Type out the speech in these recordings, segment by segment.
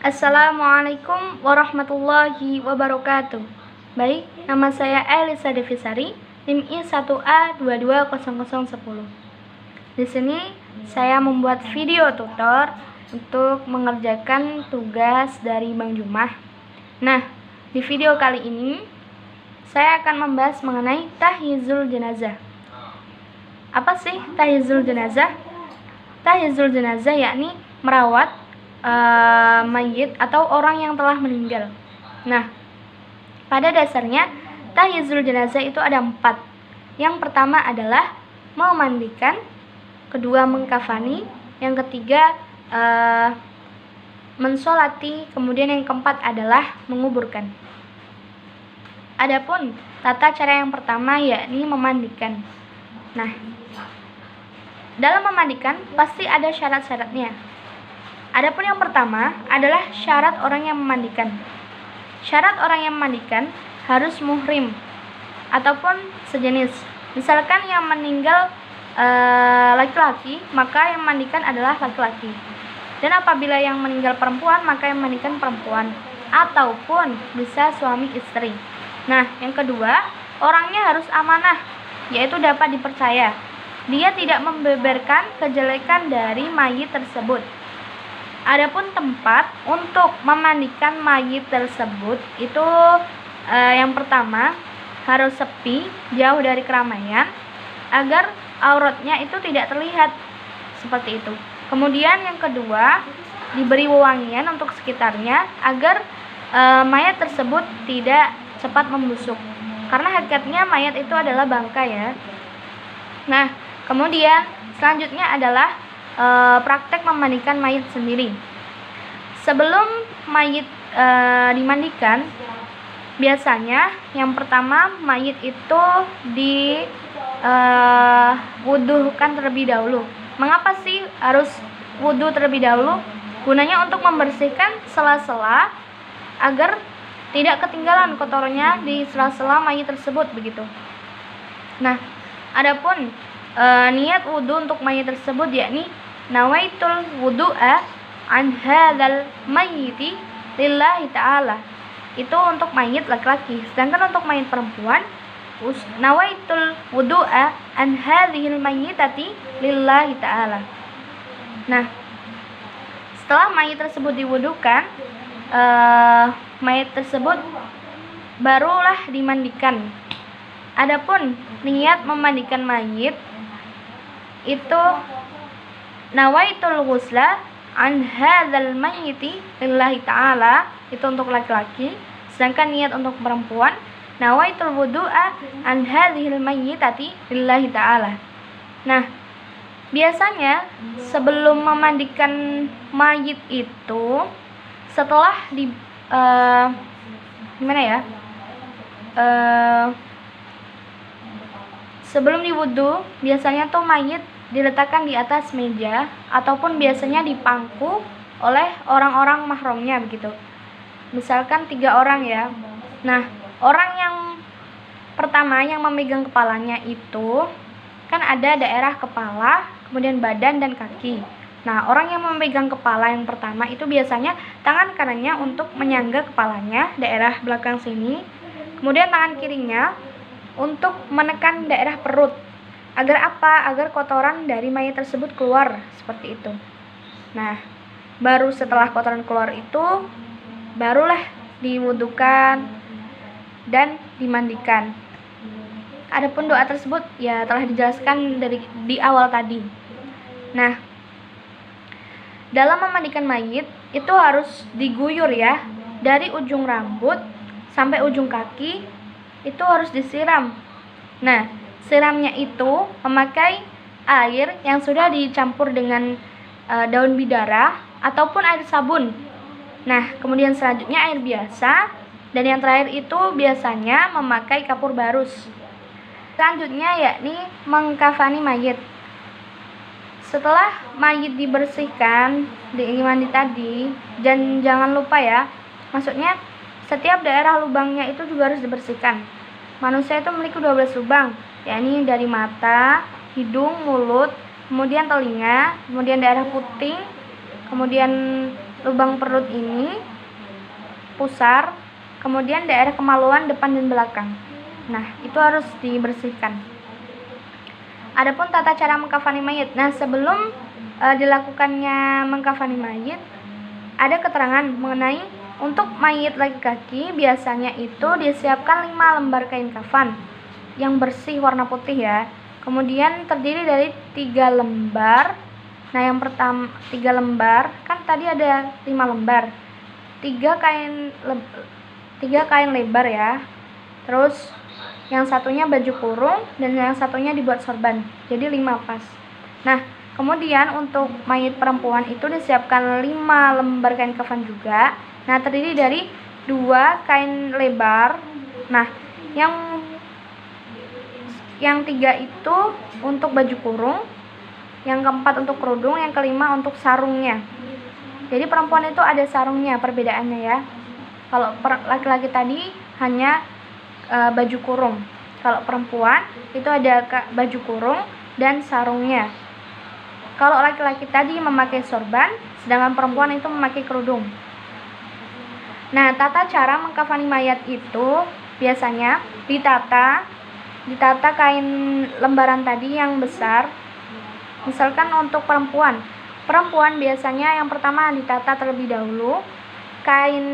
Assalamualaikum warahmatullahi wabarakatuh. Baik, nama saya Elisa Devisari, NIM I1A220010. Di sini saya membuat video tutor untuk mengerjakan tugas dari Bang Jumah. Nah, di video kali ini saya akan membahas mengenai tahiyizul jenazah. Apa sih tahiyizul jenazah? Tahiyizul jenazah yakni merawat mayit atau orang yang telah meninggal. Nah, pada dasarnya tahiyizul jenazah itu ada 4. Yang pertama adalah memandikan, kedua mengkafani, yang ketiga mensolati, kemudian yang keempat adalah menguburkan. Adapun tata cara yang pertama yakni memandikan. Nah, dalam memandikan pasti ada syarat-syaratnya. Adapun yang pertama adalah syarat orang yang memandikan. Syarat orang yang memandikan harus muhrim ataupun sejenis. Misalkan yang meninggal laki-laki, maka yang memandikan adalah laki-laki. Dan apabila yang meninggal perempuan, maka yang memandikan perempuan ataupun bisa suami istri. Nah, yang kedua, orangnya harus amanah, yaitu dapat dipercaya. Dia tidak membeberkan kejelekan dari mayit tersebut. Adapun tempat untuk memandikan mayit tersebut itu yang pertama harus sepi, jauh dari keramaian, agar auratnya itu tidak terlihat seperti itu. Kemudian yang kedua, diberi wewangian untuk sekitarnya agar mayat tersebut tidak cepat membusuk. Karena hakikatnya mayat itu adalah bangkai ya. Nah, kemudian selanjutnya adalah praktek memandikan mayit sendiri. Sebelum mayit dimandikan, biasanya yang pertama mayit itu diwuduhkan terlebih dahulu. Mengapa sih harus wudu terlebih dahulu? Gunanya untuk membersihkan sela-sela agar tidak ketinggalan kotornya di sela-sela mayit tersebut begitu. Nah, adapun niat wudu untuk mayit tersebut yakni nawaitul wudu'a an hadzal mayyiti lillahi ta'ala. Itu untuk mayit laki-laki. Sedangkan untuk mayit perempuan, nawaitul wudu'a an hadzihil mayyitati lillahi ta'ala. Nah, setelah mayit tersebut diwudukan, mayit tersebut barulah dimandikan. Adapun niat memandikan mayit itu nawaitul ghusla an hadzal mayyiti lillahi ta'ala, itu untuk laki-laki. Sedangkan niat untuk perempuan nawaitul wudu'a an hadzihil mayyitati lillahi ta'ala. Nah, biasanya sebelum memandikan mayit itu setelah sebelum diwudu, biasanya tuh mayit diletakkan di atas meja ataupun biasanya dipangku oleh orang-orang mahramnya begitu. Misalkan 3 orang ya. Nah, orang yang pertama yang memegang kepalanya itu kan ada daerah kepala, kemudian badan dan kaki. Nah, orang yang memegang kepala yang pertama itu biasanya tangan kanannya untuk menyangga kepalanya, daerah belakang sini. Kemudian tangan kirinya untuk menekan daerah perut. Agar apa? Agar kotoran dari mayat tersebut keluar, seperti itu. Nah, baru setelah kotoran keluar itu, barulah diwudukan dan dimandikan. Adapun doa tersebut ya telah dijelaskan di awal tadi. Nah, dalam memandikan mayit itu harus diguyur ya, dari ujung rambut sampai ujung kaki itu harus disiram. Nah, siramnya itu memakai air yang sudah dicampur dengan daun bidara ataupun air sabun. Nah, kemudian selanjutnya air biasa, dan yang terakhir itu biasanya memakai kapur barus. Selanjutnya yakni mengkafani mayit. Setelah mayit dibersihkan dengan mandi tadi, dan jangan lupa ya, maksudnya setiap daerah lubangnya itu juga harus dibersihkan. Manusia itu memiliki 12 lubang, yakni dari mata, hidung, mulut, kemudian telinga, kemudian daerah puting, kemudian lubang perut ini, pusar, kemudian daerah kemaluan depan dan belakang. Nah, itu harus dibersihkan. Adapun tata cara mengkafani mayit. Nah, sebelum dilakukannya mengkafani mayit, ada keterangan mengenai untuk mayit laki-laki biasanya itu disiapkan 5 lembar kain kafan yang bersih warna putih ya. Kemudian terdiri dari 3 lembar. Nah, yang pertama 3 lembar, kan tadi ada 5 lembar. 3 kain lebar ya. Terus yang satunya baju kurung dan yang satunya dibuat sorban. Jadi 5 pas. Nah, kemudian untuk mayit perempuan itu disiapkan 5 lembar kain kafan juga. Nah, terdiri dari 2 kain lebar. Nah, yang 3 itu untuk baju kurung, yang keempat untuk kerudung, yang kelima untuk sarungnya. Jadi perempuan itu ada sarungnya, perbedaannya ya. Kalau laki-laki tadi hanya baju kurung. Kalau perempuan itu ada baju kurung dan sarungnya. Kalau laki-laki tadi memakai sorban, sedangkan perempuan itu memakai kerudung. Nah, tata cara mengkafani mayat itu biasanya ditata kain lembaran tadi yang besar. Misalkan untuk perempuan biasanya yang pertama ditata terlebih dahulu kain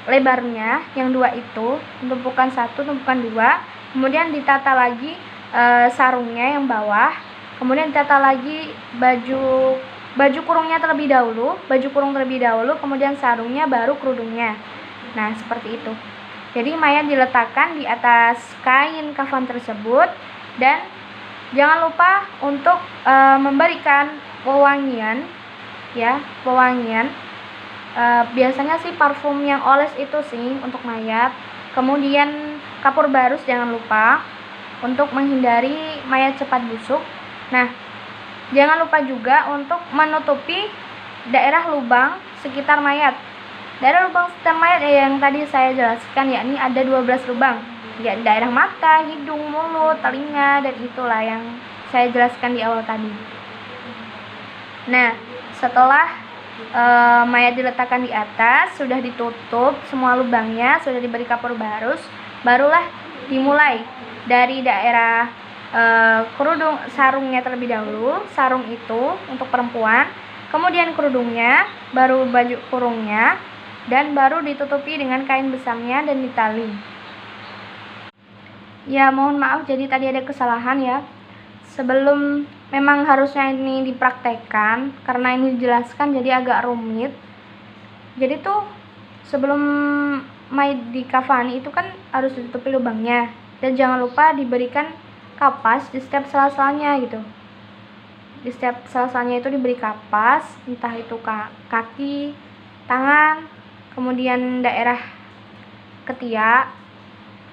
lebarnya yang 2 itu, tumpukan 1, tumpukan 2, kemudian ditata lagi sarungnya yang bawah, kemudian ditata lagi baju kurungnya terlebih dahulu, kemudian sarungnya, baru kerudungnya. Nah, seperti itu. Jadi mayat diletakkan di atas kain kafan tersebut, dan jangan lupa untuk memberikan wewangian ya, biasanya sih parfum yang oles itu sih untuk mayat. Kemudian kapur barus jangan lupa untuk menghindari mayat cepat busuk. Nah, jangan lupa juga untuk menutupi daerah lubang sekitar mayat. Daerah lubang sekitar mayat yang tadi saya jelaskan, yakni ada 12 lubang. Ya, daerah mata, hidung, mulut, telinga, dan itulah yang saya jelaskan di awal tadi. Nah, setelah mayat diletakkan di atas, sudah ditutup semua lubangnya, sudah diberi kapur barus, barulah dimulai dari daerah kerudung, sarungnya terlebih dahulu. Sarung itu untuk perempuan, kemudian kerudungnya, baru baju kurungnya, dan baru ditutupi dengan kain besarnya dan ditali. Ya, mohon maaf, jadi tadi ada kesalahan ya. Sebelum, memang harusnya ini dipraktekkan, karena ini dijelaskan jadi agak rumit. Jadi tuh sebelum mayat dikafani itu kan harus ditutupi lubangnya, dan jangan lupa diberikan kapas di setiap sela-selanya gitu. Di setiap sela-selanya itu diberi kapas, entah itu kaki, tangan, kemudian daerah ketiak,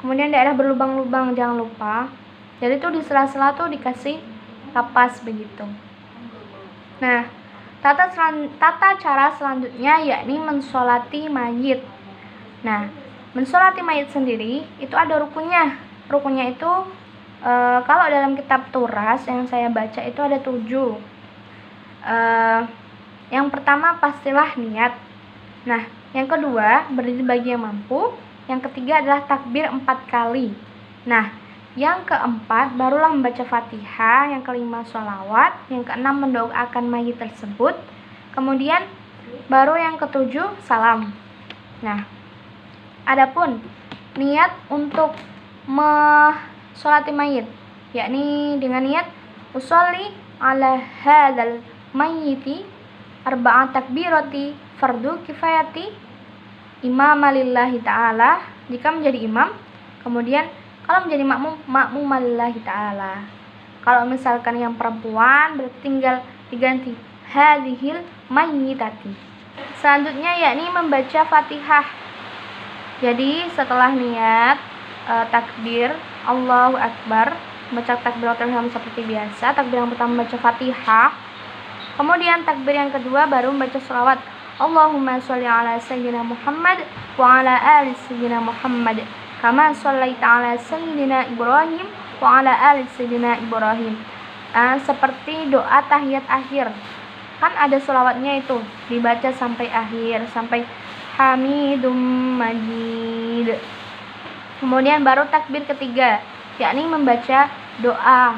kemudian daerah berlubang-lubang jangan lupa. Jadi tuh di sela-sela tuh dikasih kapas begitu. Nah, tata cara selanjutnya yakni mensolati mayit. Nah, mensolati mayit sendiri itu ada rukunnya. Rukunnya itu kalau dalam kitab Turas yang saya baca itu ada 7. Yang pertama pastilah niat. Nah, yang kedua berdiri bagi yang mampu. Yang ketiga adalah takbir 4 kali. Nah, yang keempat barulah membaca Fatihah. Yang kelima sholawat. Yang keenam mendoakan mayit tersebut. Kemudian baru yang ketujuh salam. Nah, adapun niat untuk mensolati mayit, yakni dengan niat usolli ala hadzal mayyiti arba'at takbirati fardu kifayati imama lillahi ta'ala jika menjadi imam, kemudian kalau menjadi makmum lillahi ta'ala. Kalau misalkan yang perempuan berarti tinggal diganti hadhil mayyitati. Selanjutnya yakni membaca Fatihah. Jadi setelah niat takbir Allahu Akbar, baca takbiratul ihram seperti biasa. Takbir yang pertama membaca Fatihah. Kemudian takbir yang kedua baru membaca sholawat. Allahumma sholli ala sayyidina Muhammad wa ala ali sayyidina Muhammad kama shallaita ala sayyidina Ibrahim wa ala ali sayyidina Ibrahim. Seperti doa tahiyat akhir. kan ada sholawatnya itu, dibaca sampai akhir, sampai Hamidum Majid. Kemudian baru takbir ketiga, yakni membaca doa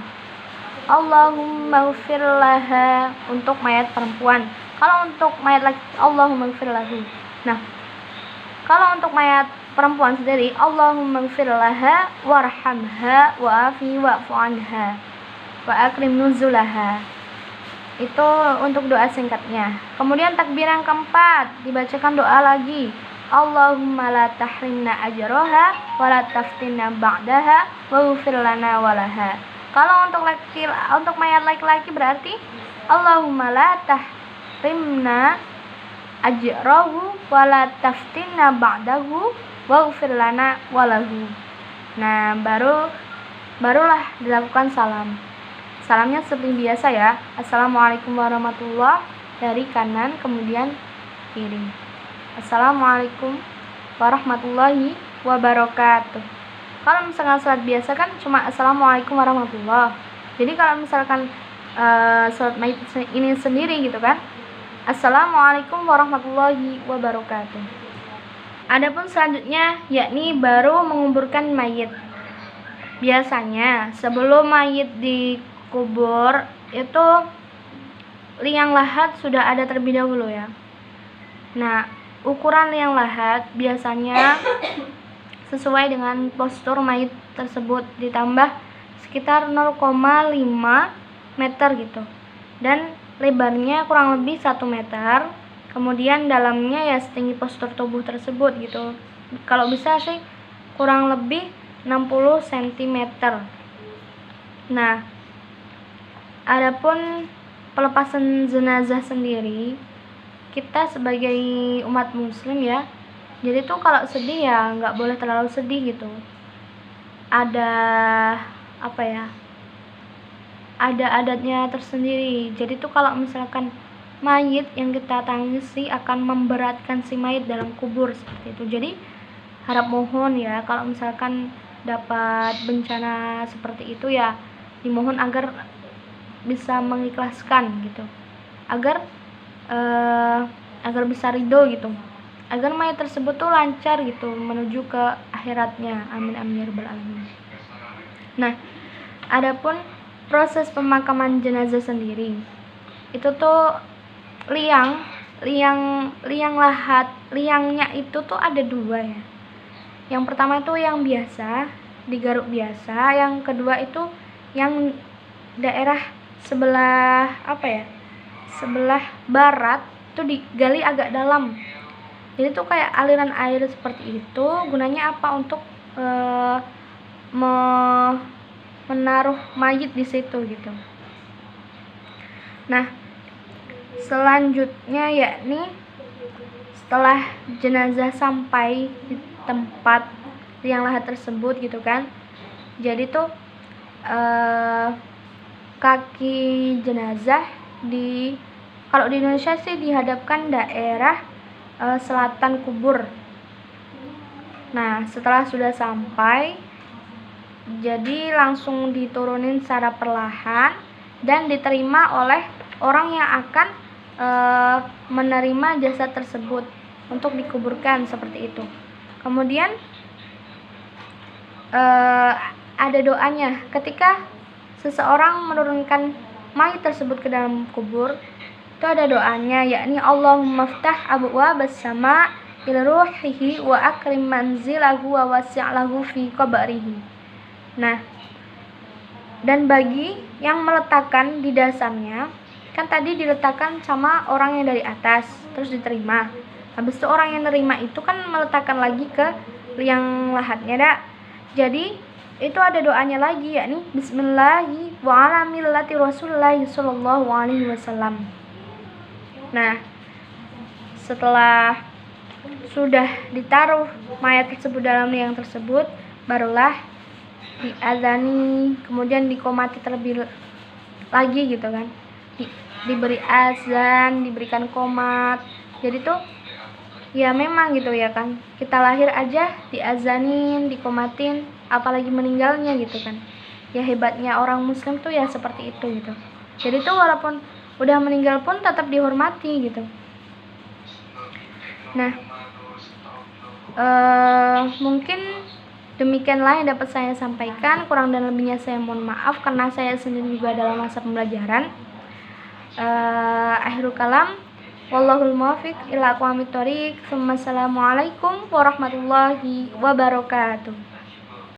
Allahumma ghfir laha untuk mayat perempuan. Kalau untuk mayat laki, Allahumma ghfir lahu. Nah, kalau untuk mayat perempuan sendiri, Allahumma ghfir laha warhamha wa'afi wa'fu anha wa akrim nuzulaha. Itu untuk doa singkatnya. Kemudian takbir yang keempat, dibacakan doa lagi. Allahumma la tahrimna ajroha wa la taftinna ba'daha wa ghfir lana walaha. Kalau untuk mayat laki-laki berarti Allahumma la tahrimna ajrahu wa la taftinna ba'dahu wa ghfir lana walahu. Nah, barulah dilakukan salam. Salamnya seperti biasa ya. Assalamualaikum warahmatullahi dari kanan kemudian kiri. Assalamualaikum warahmatullahi wabarakatuh. Kalau misalkan salat biasa kan cuma assalamualaikum warahmatullahi. Jadi kalau misalkan salat mayit ini sendiri gitu kan, assalamualaikum warahmatullahi wabarakatuh. Adapun selanjutnya yakni baru menguburkan mayit. Biasanya sebelum mayit dikubur itu liang lahat sudah ada terlebih dahulu ya. Nah, ukuran liang lahat biasanya sesuai dengan postur mayit tersebut, ditambah sekitar 0,5 meter gitu. Dan lebarnya kurang lebih 1 meter. Kemudian dalamnya ya setinggi postur tubuh tersebut gitu. Kalau bisa sih kurang lebih 60 cm. Nah, adapun pelepasan jenazah sendiri, kita sebagai umat muslim ya, jadi tuh kalau sedih ya nggak boleh terlalu sedih gitu. Ada apa ya, ada adatnya tersendiri. Jadi tuh kalau misalkan mayit yang kita tangisi akan memberatkan si mayit dalam kubur seperti itu. Jadi harap mohon ya, kalau misalkan dapat bencana seperti itu ya dimohon agar bisa mengikhlaskan gitu, agar bisa ridho gitu, agar mayat tersebut tuh lancar gitu menuju ke akhiratnya. Amin amin ya rabbal alamin. Nah, adapun proses pemakaman jenazah sendiri itu tuh liang lahat, liangnya itu tuh ada 2 ya. Yang pertama itu yang biasa, digaruk biasa. Yang kedua itu yang daerah sebelah sebelah barat itu digali agak dalam. Jadi tuh kayak aliran air seperti itu. Gunanya apa? Untuk menaruh mayit di situ gitu. Nah, selanjutnya yakni setelah jenazah sampai di tempat liang lahat tersebut gitu kan, jadi tuh kaki jenazah kalau di Indonesia sih dihadapkan daerah selatan kubur. Nah, setelah sudah sampai, jadi langsung diturunin secara perlahan dan diterima oleh orang yang akan menerima jasad tersebut untuk dikuburkan seperti itu. Kemudian ada doanya ketika seseorang menurunkan mayit tersebut ke dalam kubur. Itu ada doanya, yakni Allahumma ftah abwaabas sama ila ruhihi wa akrim manzilahu wa wasi'lahu fi qabrihi. Nah, dan bagi yang meletakkan di dasarnya, kan tadi diletakkan sama orang yang dari atas terus diterima. Habis itu orang yang nerima itu kan meletakkan lagi ke liang lahatnya dah. Jadi itu ada doanya lagi, yakni Bismillahi wa ala millati Rasulillahi sallallahu alaihi wasallam. Nah, setelah sudah ditaruh mayat tersebut dalam liang tersebut, barulah diazani, kemudian dikomati terlebih lagi gitu kan. Diberi azan, diberikan komat. Jadi tuh ya memang gitu ya kan, kita lahir aja diazanin, dikomatin, apalagi meninggalnya gitu kan. Ya hebatnya orang muslim tuh ya seperti itu gitu. Jadi tuh walaupun udah meninggal pun tetap dihormati gitu. Nah, mungkin demikianlah yang dapat saya sampaikan. Kurang dan lebihnya saya mohon maaf karena saya sendiri juga dalam masa pembelajaran. Akhirul kalam, wallahul muwaffiq ila aqwamit thoriq. Assalamualaikum warahmatullahi wabarakatuh.